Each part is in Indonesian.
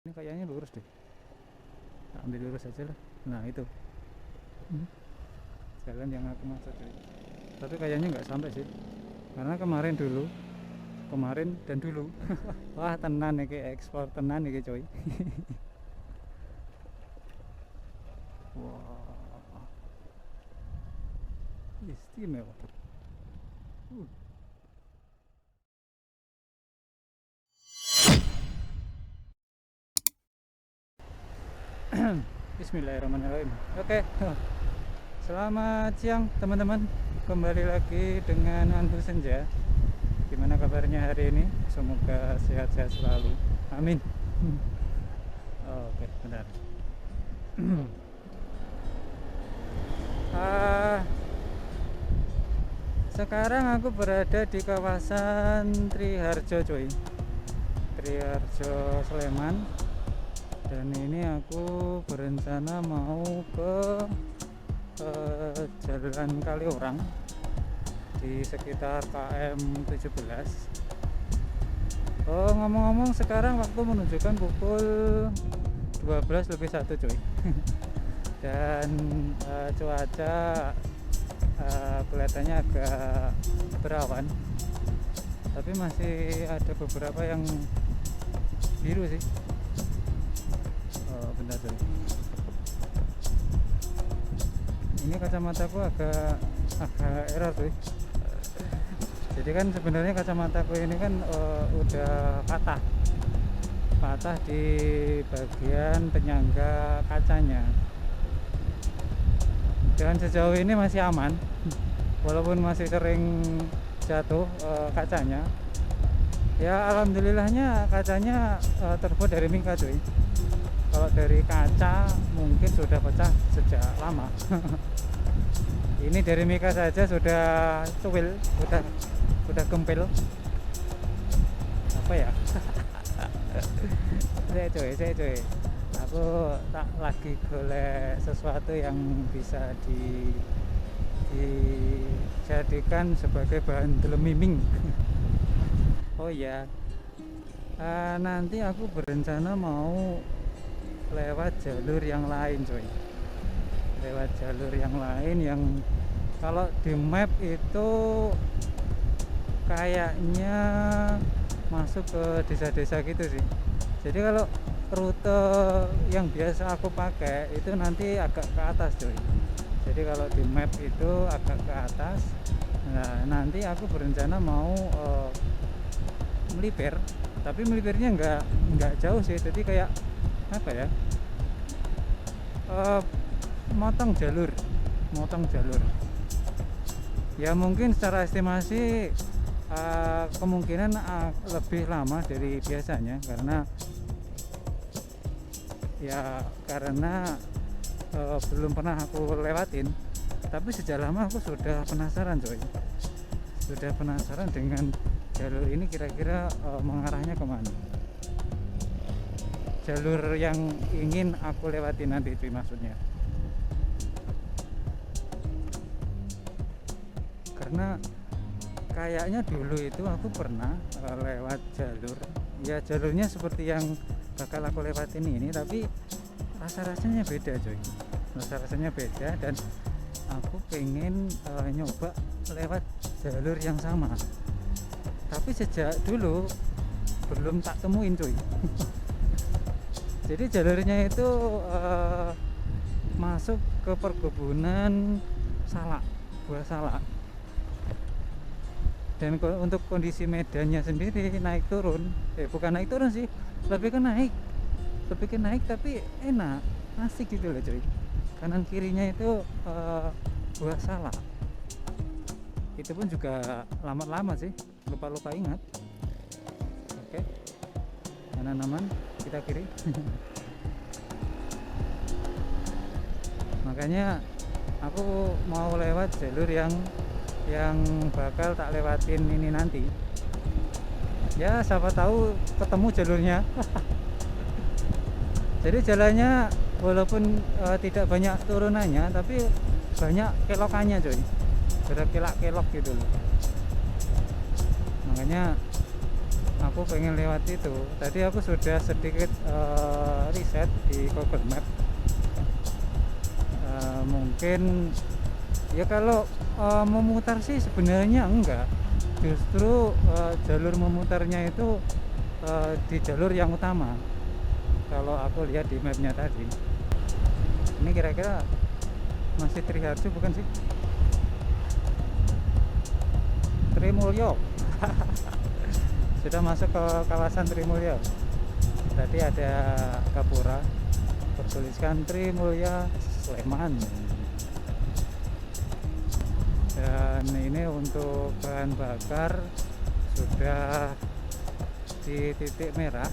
Ini kayaknya lurus deh. Ambil lurus aja lah. Nah itu jalan yang aku maksud tadi. Tapi kayaknya nggak sampai sih. Karena kemarin dan dulu. Wah tenan nih ekspor tenan nih coy. Wah istimewa. Uh. Bismillahirrahmanirrahim. Oke. Selamat siang teman-teman. Kembali lagi dengan Anbu Senja. Gimana kabarnya hari ini? Semoga sehat-sehat selalu. Amin. Oke, benar. Sekarang aku berada di kawasan Triharjo coy. Triharjo Sleman. Dan ini aku berencana mau ke Jalan Kaliorang di sekitar KM 17. Oh, ngomong-ngomong sekarang waktu menunjukkan pukul 12:01 coy. Dan cuaca kelihatannya agak berawan, tapi masih ada beberapa yang biru sih. Oh, bentar coy. Ini kacamataku agak error tuh. Jadi kan sebenarnya kacamataku ini kan udah patah di bagian penyangga kacanya. Dan sejauh ini masih aman, walaupun masih sering jatuh kacanya. Ya alhamdulillahnya kacanya terbuat dari mika cuy. Kalau dari kaca mungkin sudah pecah sejak lama. Ini dari mika saja sudah tuwil, sudah gempil. Apa ya? Saya cuy. Aku tak lagi golek sesuatu yang bisa dijadikan sebagai bahan telemiming. Oh ya, nanti aku berencana mau lewat jalur yang lain coy, lewat jalur yang lain yang kalau di map itu kayaknya masuk ke desa-desa gitu sih. Jadi kalau rute yang biasa aku pakai itu nanti agak ke atas coy. Jadi kalau di map itu agak ke atas. Nah nanti aku berencana mau melipir, tapi melipirnya nggak jauh sih. Jadi kayak apa ya, motong jalur ya, mungkin secara estimasi kemungkinan lebih lama dari biasanya karena belum pernah aku lewatin. Tapi sejak lama aku sudah penasaran coy, dengan jalur ini kira-kira mengarahnya kemana, jalur yang ingin aku lewati nanti itu maksudnya. Karena kayaknya dulu itu aku pernah lewat jalurnya seperti yang bakal aku lewatin ini, tapi rasa-rasanya beda coy, dan aku pengen nyoba lewat jalur yang sama, tapi sejak dulu belum tak temuin coy. Jadi jalurnya itu masuk ke perkebunan buah salak. Dan untuk kondisi medannya sendiri bukan naik turun sih, lebih ke naik tapi enak, asik gitu loh coy. Kanan kirinya itu buah salak. Itu pun juga lama sih, lupa ingat. Oke, kanan aman, kita kiri. Makanya aku mau lewat jalur yang bakal tak lewatin ini nanti. Ya siapa tahu ketemu jalurnya. Jadi jalannya walaupun tidak banyak turunannya, tapi banyak kelokannya coy, berkelak-kelok gitu loh. Makanya aku pengen lewat itu. Tadi aku sudah sedikit riset di Google Map. Mungkin ya kalau memutar sih sebenarnya enggak, justru jalur memutarnya itu di jalur yang utama kalau aku lihat di mapnya tadi. Ini kira-kira masih Triharjo bukan sih? Trimulyo. Sudah masuk ke kawasan Trimulyo. Tadi ada Gapura bertuliskan Trimulya Sleman. Dan ini untuk bahan bakar sudah di titik merah,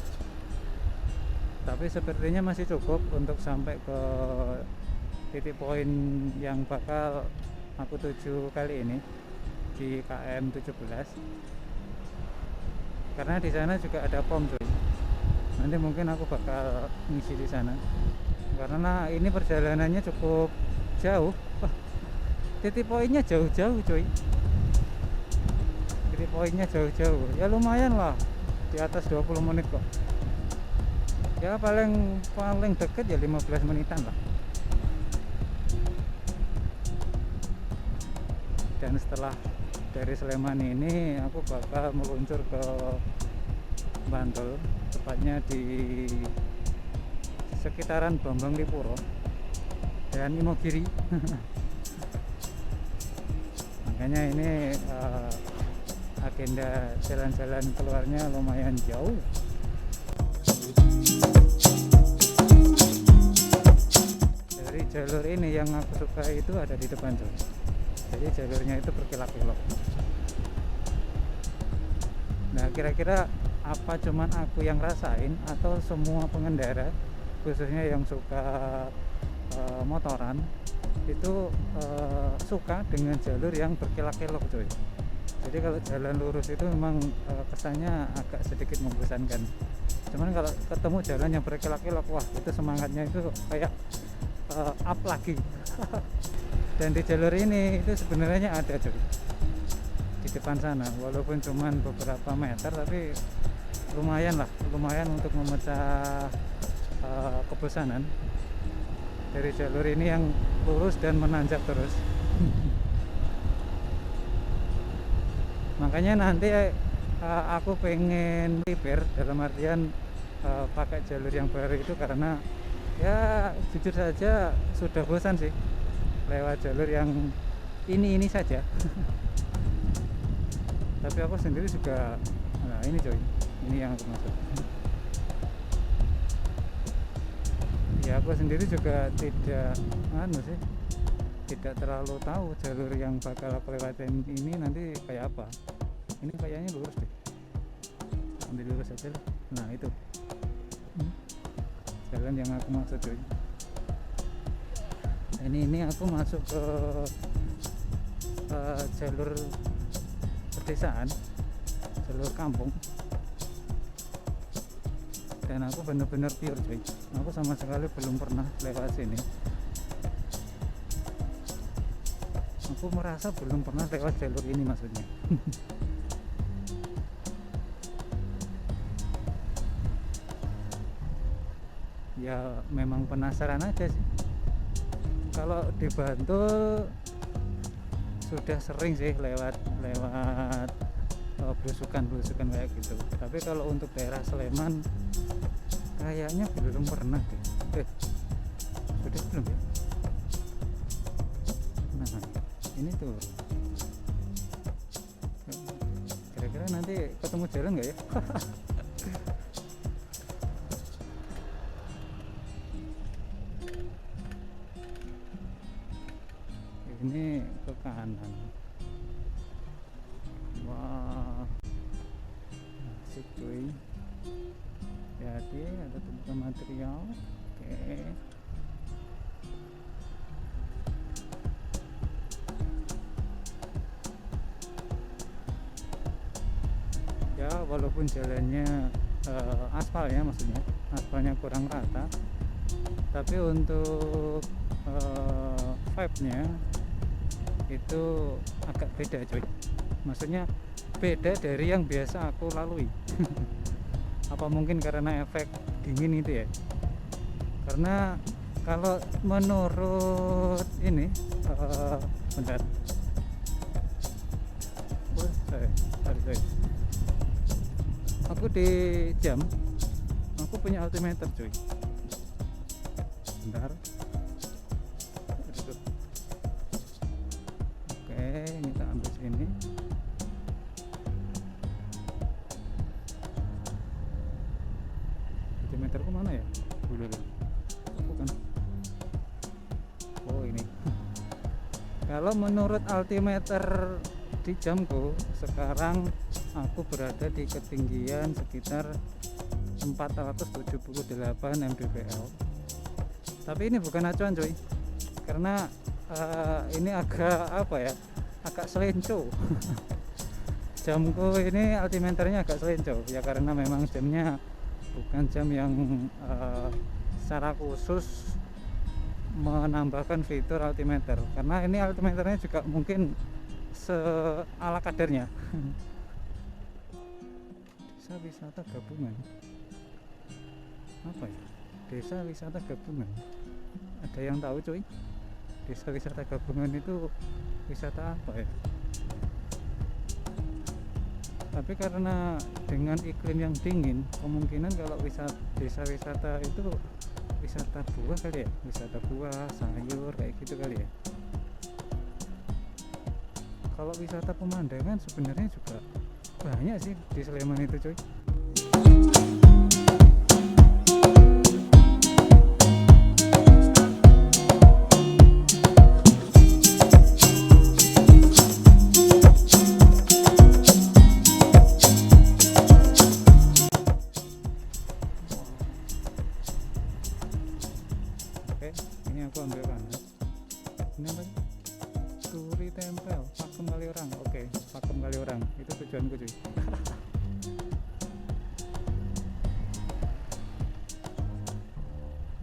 tapi sepertinya masih cukup untuk sampai ke titik poin yang bakal aku tuju kali ini di KM 17, karena di sana juga ada pom cuy. Nanti mungkin aku bakal ngisi di sana karena ini perjalanannya cukup jauh. Titik poinnya jauh-jauh cuy, titik poinnya jauh-jauh, ya lumayan lah, di atas 20 menit kok. Ya paling deket ya 15 menitan lah. Dan setelah dari Sleman ini aku bakal meluncur ke Bantul, tepatnya di sekitaran Bambang Lipuro dan Imogiri. Makanya ini agenda jalan-jalan keluarnya lumayan jauh. Dari jalur ini yang aku suka itu ada di depan tuh. Jadi jalurnya itu berkelok-kelok. Nah kira-kira apa cuman aku yang rasain atau semua pengendara, khususnya yang suka motoran itu suka dengan jalur yang berkelok-kelok coy. Jadi kalau jalan lurus itu memang kesannya agak sedikit membosankan. Cuman kalau ketemu jalan yang berkelok-kelok, wah itu semangatnya itu kayak up lagi. Dan di jalur ini itu sebenarnya ada coy, di depan sana, walaupun cuman beberapa meter tapi lumayan untuk memecah kebosanan dari jalur ini yang lurus dan menanjak terus. Makanya nanti aku pengen repair, dalam artian pakai jalur yang baru itu, karena ya jujur saja sudah bosan sih lewat jalur yang ini saja. Tapi aku sendiri juga, nah ini coy, ini yang aku maksud. Ya aku sendiri juga tidak terlalu tahu jalur yang bakal aku lewatin ini nanti kayak apa. Ini kayaknya lurus deh, ambil lurus aja lah. Nah itu jalan yang aku maksud cuy. Ini aku masuk ke jalur pedesaan, jalur kampung. Dan aku bener-bener pure cuy, aku sama sekali belum pernah lewat sini. Aku merasa belum pernah lewat jalur ini maksudnya. Ya memang penasaran aja sih. Kalau di Bantul sudah sering sih lewat belusukan kayak gitu. Tapi kalau untuk daerah Sleman kayaknya belum pernah deh. Sudah belum ya? Nah ini tuh, kira-kira nanti ketemu jalan nggak ya? Ini ke kanan. Wah asik cuy. Jadi ada tumpukan material. Oke. Ya walaupun jalannya aspal ya, maksudnya aspalnya kurang rata, tapi untuk vibe-nya itu agak beda cuy. Maksudnya beda dari yang biasa aku lalui. Apa mungkin karena efek dingin itu ya? Karena kalau menurut ini bentar. Sorry. Aku di jam, aku punya altimeter cuy. Bentar. Oke, ini kita ambil sini. Altimeterku mana ya? Dulu. Bukan. Oh ini. Kalau menurut altimeter di jamku sekarang aku berada di ketinggian sekitar 478 mdpl. Tapi ini bukan acuan cuy, karena ini agak agak selenco. Jamku ini altimeternya agak selenco ya, karena memang jamnya bukan jam yang secara khusus menambahkan fitur altimeter, karena ini altimeternya juga mungkin ala kadarnya. Desa wisata gabungan apa ya? Desa wisata gabungan, ada yang tahu cuy? Desa wisata gabungan itu wisata apa ya? Tapi karena dengan iklim yang dingin, kemungkinan kalau desa wisata itu wisata buah kali ya, wisata buah, sayur kayak gitu kali ya. Kalau wisata pemandangan sebenarnya juga banyak sih di Sleman itu cuy. Oke, ini aku ambil kanan. Ini apa? Turi tempel, Pakem Kaliurang. Oke, Pakem Kaliurang itu tujuanku cuy.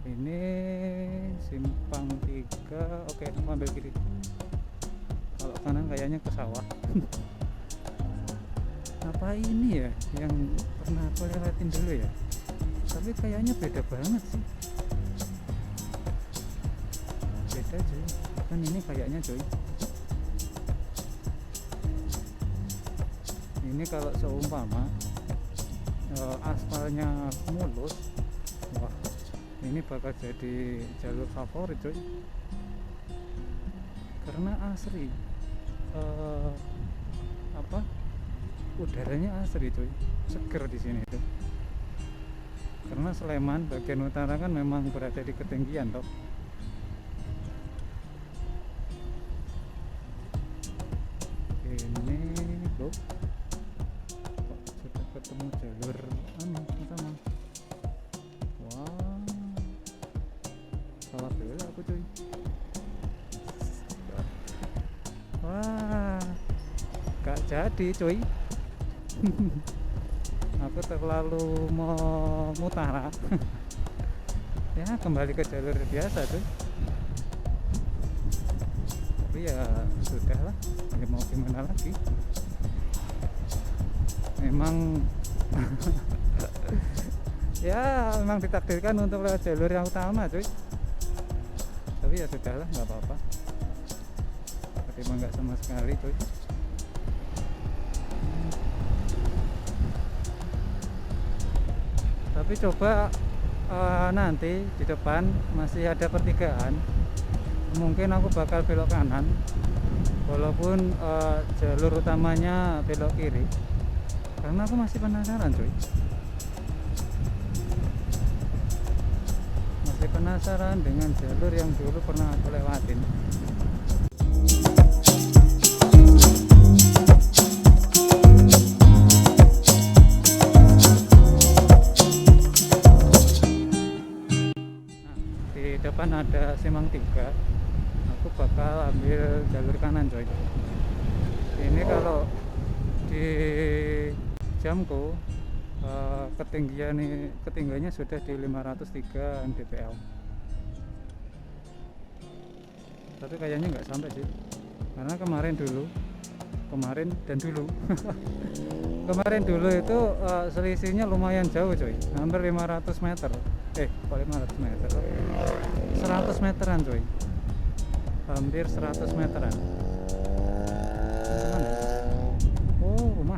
Ini simpang 3. Oke, aku ambil kiri. Kalau kanan kayaknya ke sawah. Apa ini ya yang pernah aku lewatin dulu ya? Tapi kayaknya beda banget sih. Beda cuy. Kan ini kayaknya cuy. Ini kalau seumpama aspalnya mulus, wah ini bakal jadi jalur favorit cuy, karena asri udaranya asri cuy, seger di sini tuh. Karena Sleman bagian utara kan memang berada di ketinggian toh. Ini loh, ketemu jalur utama. Wah, salah belok aku cuy. Wah, gak jadi cuy. Aku terlalu memutara. Ya kembali ke jalur biasa tuh. Tapi ya sudah lah, mau gimana lagi. Memang ya memang ditakdirkan untuk lewat jalur yang utama cuy. Tapi ya sudahlah, nggak apa-apa. Ketimbang nggak sama sekali cuy. Tapi coba nanti di depan masih ada pertigaan, mungkin aku bakal belok kanan walaupun jalur utamanya belok kiri, karena aku masih penasaran cuy, masih penasaran dengan jalur yang dulu pernah aku lewatin. Di depan ada Simpang 3, aku bakal ambil jalur kanan coy. Ini kalau di jamku ketinggiannya sudah di 503 mdpl, tapi kayaknya nggak sampai sih, karena kemarin dulu kemarin dan dulu. Kemarin dulu itu selisihnya lumayan jauh coy, hampir 500 meter. Kok 500 meter? 100 meteran coy. Hampir 100 meteran. Mana? Oh, rumah.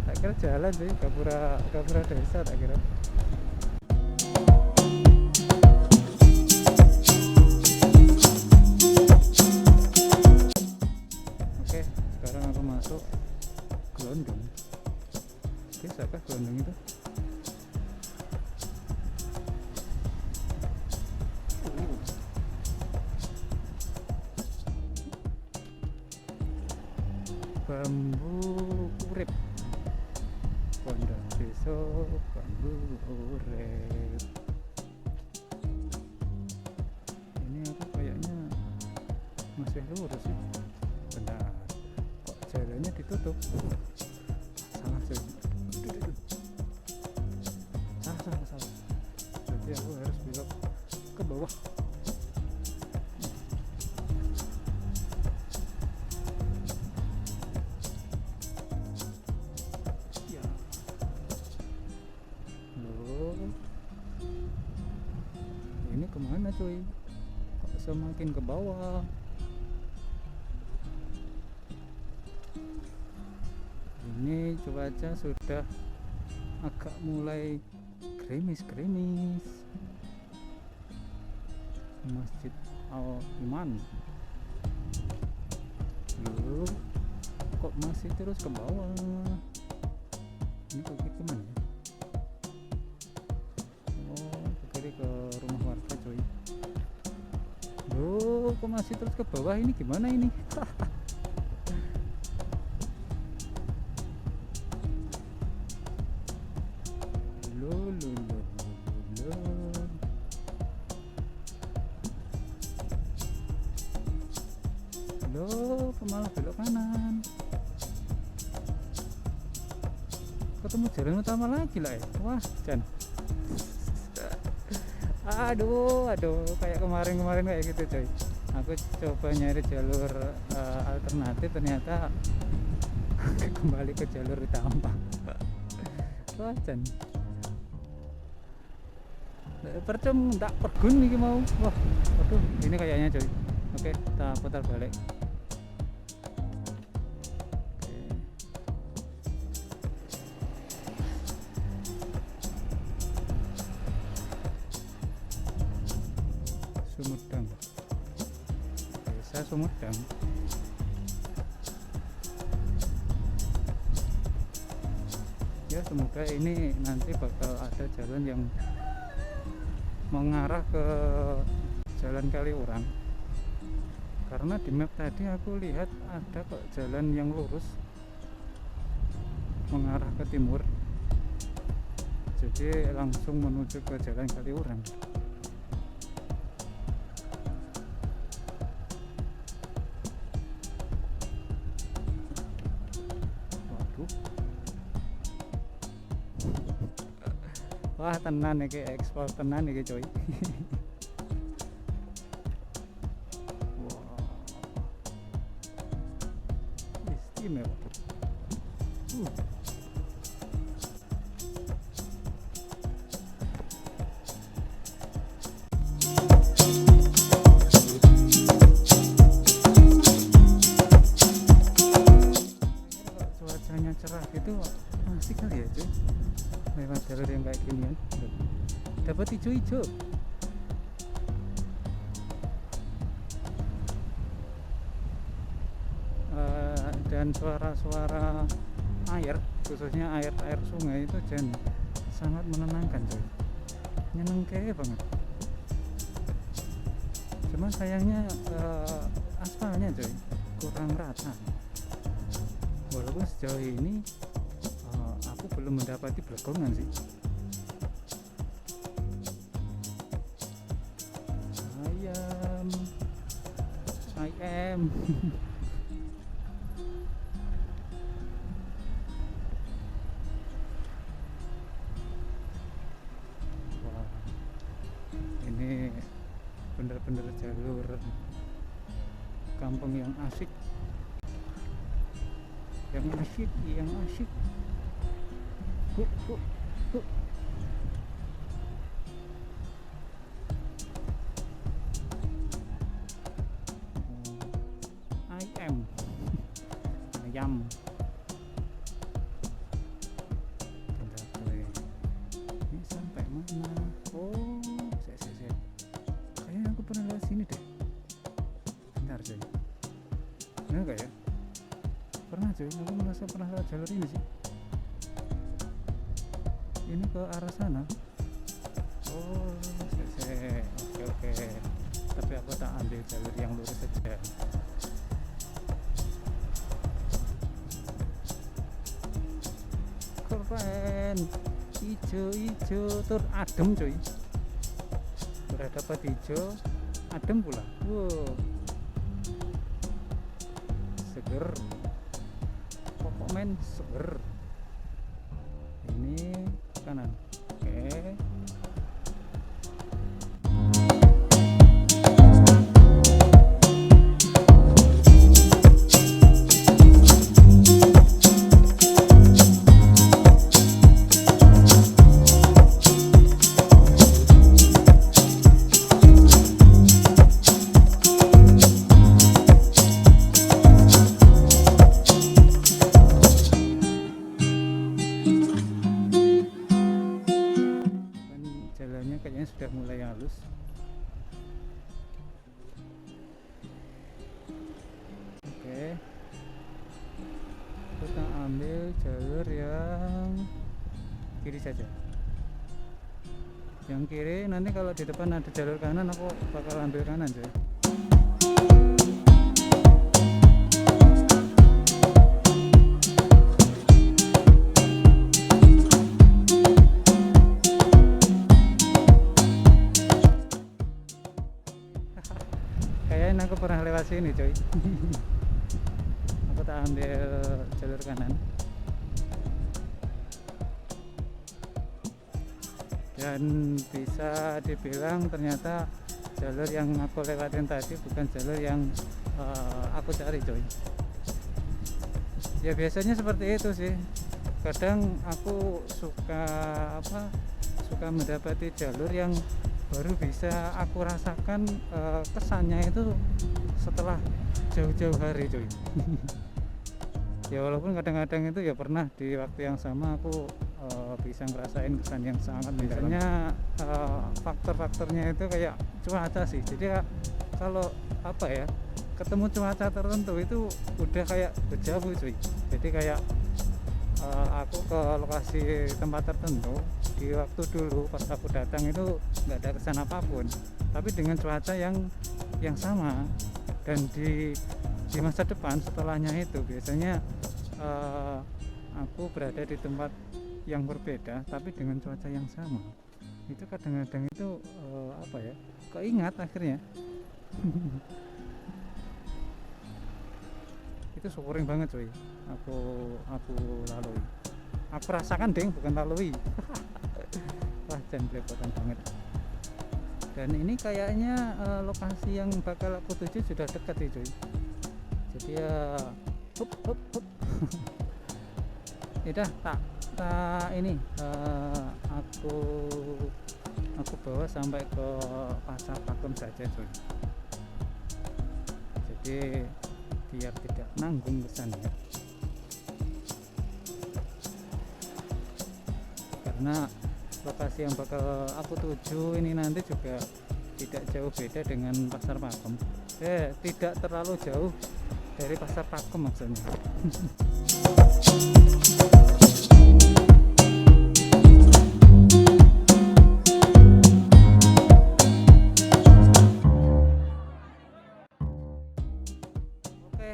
Tak kira jalan sih, gapura desa tak kira. Oke, sekarang aku masuk gelondong. Bisakah gelondong itu? Bambu urip, pondok desa bambu urip. Ini aku kayaknya masih lurus sih. Benar, kok jalannya ditutup? Salah sih. Salah. Jadi aku harus belok ke bawah. Ini kemana cuy? Kok semakin ke bawah? Ini cuaca sudah agak mulai gerimis. Masjid Al Iman. Loh, kok masih terus ke bawah? Ini kok kemana ya? Ke rumah warga coy. Loh, kok masih terus ke bawah, ini gimana ini? Loh, malah belok kanan. Ketemu jalan utama lagi lah ya. Wah, Jan. Aduh, kayak kemarin kayak gitu coy. Aku coba nyari jalur alternatif, ternyata kembali ke jalur utama. Wah, Jan. Percuma tak pergun nih mau. Wah, aduh, ini kayaknya coy. Oke, kita putar balik. Sumedang, desa Sumedang. Ya, semoga ini nanti bakal ada jalan yang mengarah ke Jalan Kaliurang, karena di map tadi aku lihat ada kok jalan yang lurus mengarah ke timur, jadi langsung menuju ke Jalan Kaliurang. Wah, tenan iki, ekspor tenan iki coy. Wah, istimewa. Cuacanya cerah gitu, asik kali ya cuy. Lewat jalur yang kayak ginian dapat hijau-hijau. Dan suara-suara air, khususnya air sungai itu sangat menenangkan coy, nyenengke banget. Cuma sayangnya aspalnya coy kurang rata, walaupun sejauh ini aku belum mendapati belegongan sih. Ayam. Wah, ini bener-bener jalur kampung yang asik. yang asyik, yang asyik. Hu, hu, hu. I am ayam. Bentar, gue. Ini sampai mana? Oh, saya. Kayaknya aku pernah lewat sini deh. Bentar coy. Bener gak ya? Pernah coy, aku merasa pernah lewat jalur ini sih. Ini ke arah sana. Oh, oke. Tapi aku tak ambil jalur yang lurus saja. Keren, hijau tur adem coy. Udah dapat hijau, adem pula. Wow, seger. Pokok men seger. Ini kanan. Oke. Jalannya kayaknya sudah mulai halus. Oke, kita ambil jalur yang kiri saja. Yang kiri nanti kalau di depan ada jalur kanan, aku bakal ambil kanan coy. Kayaknya aku pernah lewat sini coy. Aku tak ambil jalur kanan. Dan bisa dibilang ternyata jalur yang aku lewatin tadi bukan jalur yang aku cari coy. Ya biasanya seperti itu sih. Kadang aku suka mendapati jalur yang baru bisa aku rasakan kesannya itu setelah jauh-jauh hari coy. Ya walaupun kadang-kadang itu ya pernah di waktu yang sama aku bisa ngerasain kesan yang sangat misalnya faktor-faktornya itu kayak cuaca sih. Jadi kalau ketemu cuaca tertentu itu udah kayak dejavu cuy. Jadi kayak aku ke lokasi tempat tertentu di waktu dulu pas aku datang itu nggak ada kesan apapun, tapi dengan cuaca yang sama dan di masa depan setelahnya itu biasanya aku berada di tempat yang berbeda tapi dengan cuaca yang sama. Itu kadang-kadang itu keingat akhirnya. Itu syukuring banget cuy, aku lalui, aku rasakan deng, bukan lalui. Wah jangan belepotan banget. Dan ini kayaknya lokasi yang bakal aku tuju sudah dekat sih cuy. Jadi ya hup. Udah ini aku bawa sampai ke Pasar Pakem saja cuy. Jadi biar tidak nanggung kesannya, karena lokasi yang bakal aku tuju ini nanti juga tidak jauh beda dengan Pasar Pakem. Tidak terlalu jauh dari Pasar Pakem maksudnya.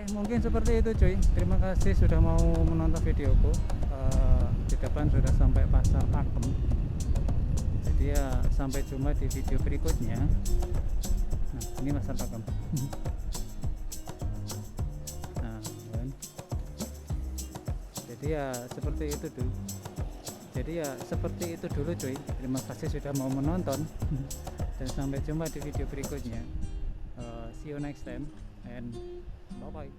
Mungkin seperti itu cuy. Terima kasih sudah mau menonton videoku. Di depan sudah sampai Pasar Pakem. Jadi ya sampai jumpa di video berikutnya. Nah ini Pasar Pakem. Nah kan. Jadi ya seperti itu dulu cuy. Terima kasih sudah mau menonton. Dan sampai jumpa di video berikutnya. See you next time and bye bye.